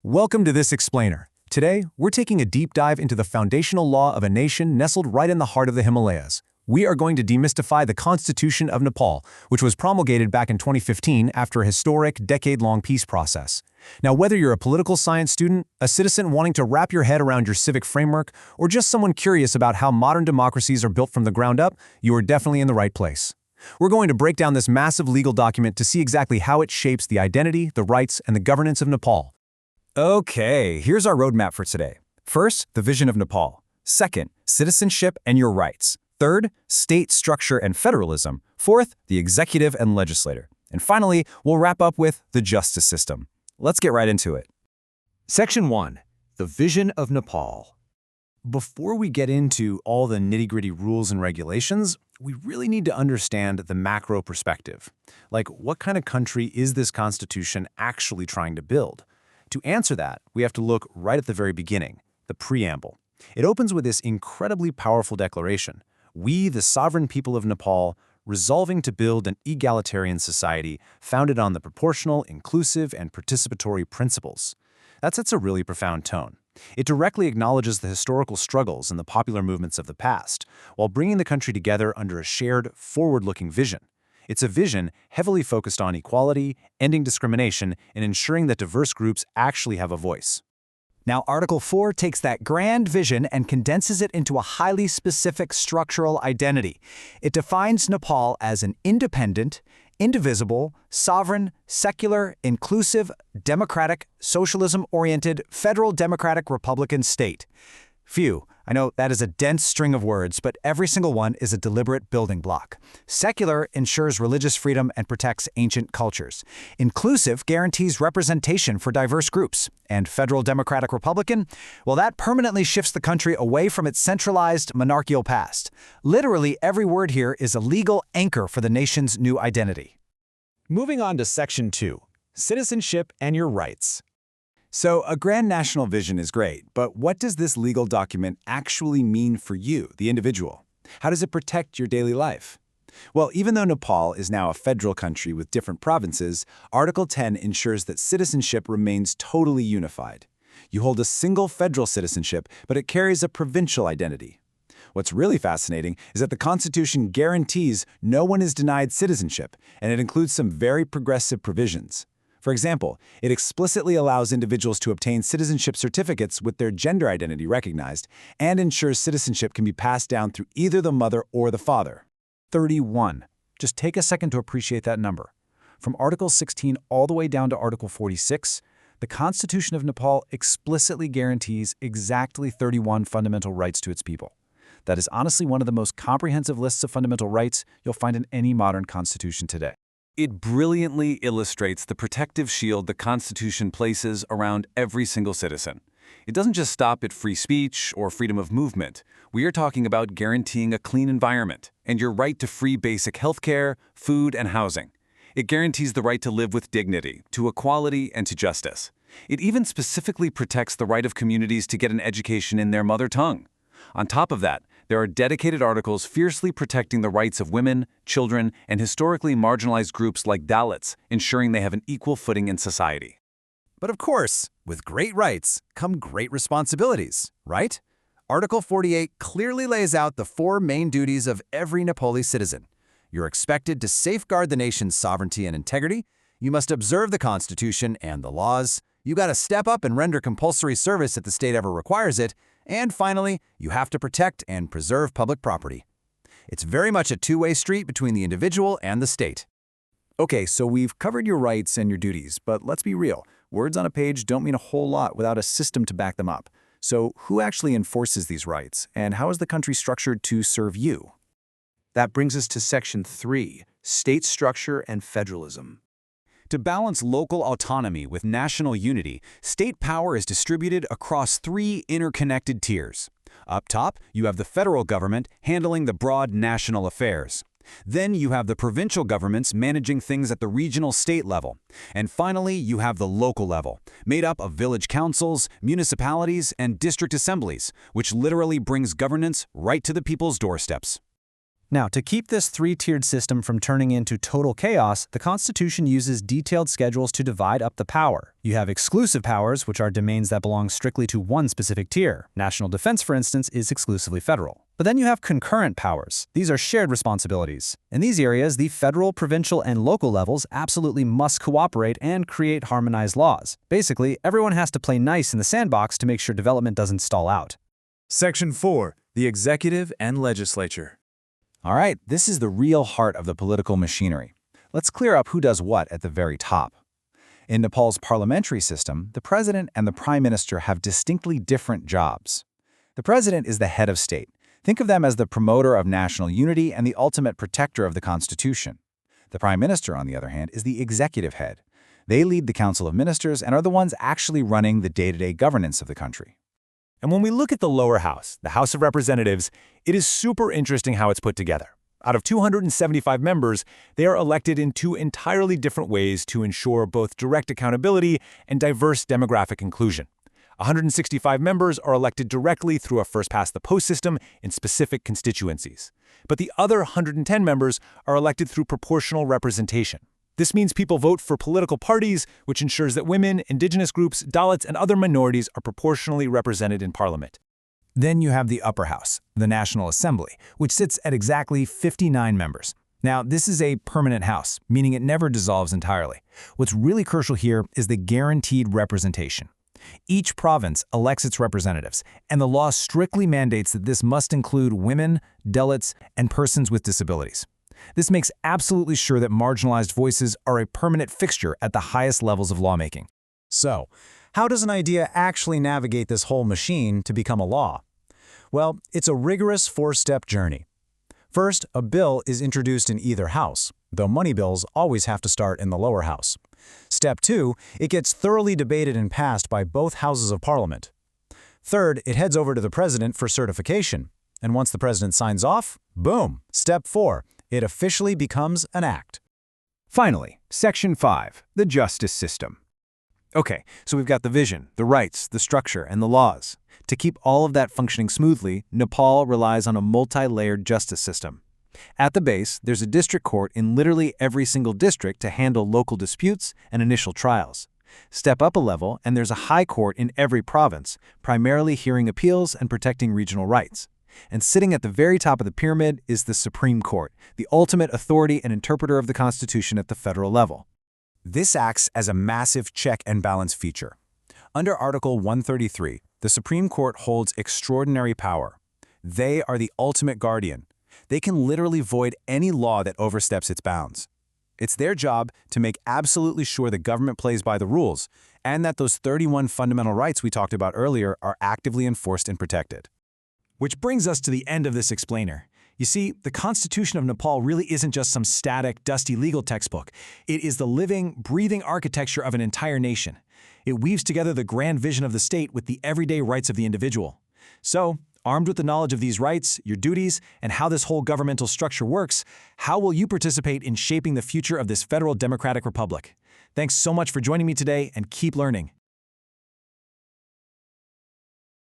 Welcome to this explainer. Today, we're taking a deep dive into the foundational law of a nation nestled right in the heart of the Himalayas. We are going to demystify the Constitution of Nepal, which was promulgated back in 2015 after a historic, decade-long peace process. Now, whether you're a political science student, a citizen wanting to wrap your head around your civic framework, or just someone curious about how modern democracies are built from the ground up, you are definitely in the right place. We're going to break down this massive legal document to see exactly how it shapes the identity, the rights, and the governance of Nepal. Okay, here's our roadmap for today. First, the vision of Nepal. Second, citizenship and your rights. Third, state structure and federalism. Fourth, the executive and legislature. And finally, we'll wrap up with the justice system. Let's get right into it. Section 1. The Vision of Nepal. Before we get into all the nitty-gritty rules and regulations, we really need to understand the macro perspective. Like, what kind of country is this constitution actually trying to build? To answer that, we have to look right at the very beginning, the preamble. It opens with this incredibly powerful declaration: "We, the sovereign people of Nepal, resolving to build an egalitarian society founded on the proportional, inclusive, and participatory principles." That sets a really profound tone. It directly acknowledges the historical struggles and the popular movements of the past, while bringing the country together under a shared, forward-looking vision. It's a vision heavily focused on equality, ending discrimination, and ensuring that diverse groups actually have a voice. Now, Article 4 takes that grand vision and condenses it into a highly specific structural identity. It defines Nepal as an independent, indivisible, sovereign, secular, inclusive, democratic, socialism-oriented, federal democratic republican state. Phew, I know that is a dense string of words, but every single one is a deliberate building block. Secular ensures religious freedom and protects ancient cultures. Inclusive guarantees representation for diverse groups. And federal democratic republican? Well, that permanently shifts the country away from its centralized monarchical past. Literally, every word here is a legal anchor for the nation's new identity. Moving on to Section 2, Citizenship and Your Rights. So, a grand national vision is great, but what does this legal document actually mean for you, the individual? How does it protect your daily life? Well, even though Nepal is now a federal country with different provinces, Article 10 ensures that citizenship remains totally unified. You hold a single federal citizenship, but it carries a provincial identity. What's really fascinating is that the Constitution guarantees no one is denied citizenship, and it includes some very progressive provisions. For example, it explicitly allows individuals to obtain citizenship certificates with their gender identity recognized and ensures citizenship can be passed down through either the mother or the father. 31. Just take a second to appreciate that number. From Article 16 all the way down to Article 46, the Constitution of Nepal explicitly guarantees exactly 31 fundamental rights to its people. That is honestly one of the most comprehensive lists of fundamental rights you'll find in any modern constitution today. It brilliantly illustrates the protective shield the Constitution places around every single citizen. It doesn't just stop at free speech or freedom of movement. We are talking about guaranteeing a clean environment and your right to free basic healthcare, food, and housing. It guarantees the right to live with dignity, to equality, and to justice. It even specifically protects the right of communities to get an education in their mother tongue. On top of that, there are dedicated articles fiercely protecting the rights of women, children, and historically marginalized groups like Dalits, ensuring they have an equal footing in society. But of course, with great rights come great responsibilities, right? Article 48 clearly lays out the 4 main duties of every Nepali citizen. You're expected to safeguard the nation's sovereignty and integrity. You must observe the Constitution and the laws. You gotta step up and render compulsory service if the state ever requires it. And finally, you have to protect and preserve public property. It's very much a two-way street between the individual and the state. Okay, so we've covered your rights and your duties, but let's be real. Words on a page don't mean a whole lot without a system to back them up. So who actually enforces these rights, and how is the country structured to serve you? That brings us to Section 3, State Structure and Federalism. To balance local autonomy with national unity, state power is distributed across 3 interconnected tiers. Up top, you have the federal government handling the broad national affairs. Then you have the provincial governments managing things at the regional state level. And finally, you have the local level, made up of village councils, municipalities, and district assemblies, which literally brings governance right to the people's doorsteps. Now, to keep this three-tiered system from turning into total chaos, the Constitution uses detailed schedules to divide up the power. You have exclusive powers, which are domains that belong strictly to one specific tier. National defense, for instance, is exclusively federal. But then you have concurrent powers. These are shared responsibilities. In these areas, the federal, provincial, and local levels absolutely must cooperate and create harmonized laws. Basically, everyone has to play nice in the sandbox to make sure development doesn't stall out. Section 4. The Executive and Legislature. All right, this is the real heart of the political machinery. Let's clear up who does what at the very top. In Nepal's parliamentary system, the president and the prime minister have distinctly different jobs. The president is the head of state. Think of them as the promoter of national unity and the ultimate protector of the Constitution. The prime minister, on the other hand, is the executive head. They lead the Council of Ministers and are the ones actually running the day-to-day governance of the country. And when we look at the lower house, the House of Representatives, it is super interesting how it's put together. Out of 275 members, they are elected in two entirely different ways to ensure both direct accountability and diverse demographic inclusion. 165 members are elected directly through a first-past-the-post system in specific constituencies. But the other 110 members are elected through proportional representation. This means people vote for political parties, which ensures that women, indigenous groups, Dalits, and other minorities are proportionally represented in parliament. Then you have the upper house, the National Assembly, which sits at exactly 59 members. Now, this is a permanent house, meaning it never dissolves entirely. What's really crucial here is the guaranteed representation. Each province elects its representatives, and the law strictly mandates that this must include women, Dalits, and persons with disabilities. This makes absolutely sure that marginalized voices are a permanent fixture at the highest levels of lawmaking. So, how does an idea actually navigate this whole machine to become a law? Well, it's a rigorous four-step journey. First, a bill is introduced in either house, though money bills always have to start in the lower house. Step 2, it gets thoroughly debated and passed by both houses of parliament. Third, it heads over to the president for certification. And once the president signs off, boom! Step 4, it officially becomes an act. Finally, Section 5, the justice system. Okay, so we've got the vision, the rights, the structure, and the laws. To keep all of that functioning smoothly, Nepal relies on a multi-layered justice system. At the base, there's a district court in literally every single district to handle local disputes and initial trials. Step up a level, and there's a high court in every province, primarily hearing appeals and protecting regional rights. And sitting at the very top of the pyramid is the Supreme Court, the ultimate authority and interpreter of the Constitution at the federal level. This acts as a massive check and balance feature. Under Article 133, the Supreme Court holds extraordinary power. They are the ultimate guardian. They can literally void any law that oversteps its bounds. It's their job to make absolutely sure the government plays by the rules and that those 31 fundamental rights we talked about earlier are actively enforced and protected. Which brings us to the end of this explainer. You see, the Constitution of Nepal really isn't just some static, dusty legal textbook. It is the living, breathing architecture of an entire nation. It weaves together the grand vision of the state with the everyday rights of the individual. So, armed with the knowledge of these rights, your duties, and how this whole governmental structure works, how will you participate in shaping the future of this federal democratic republic? Thanks so much for joining me today, and keep learning.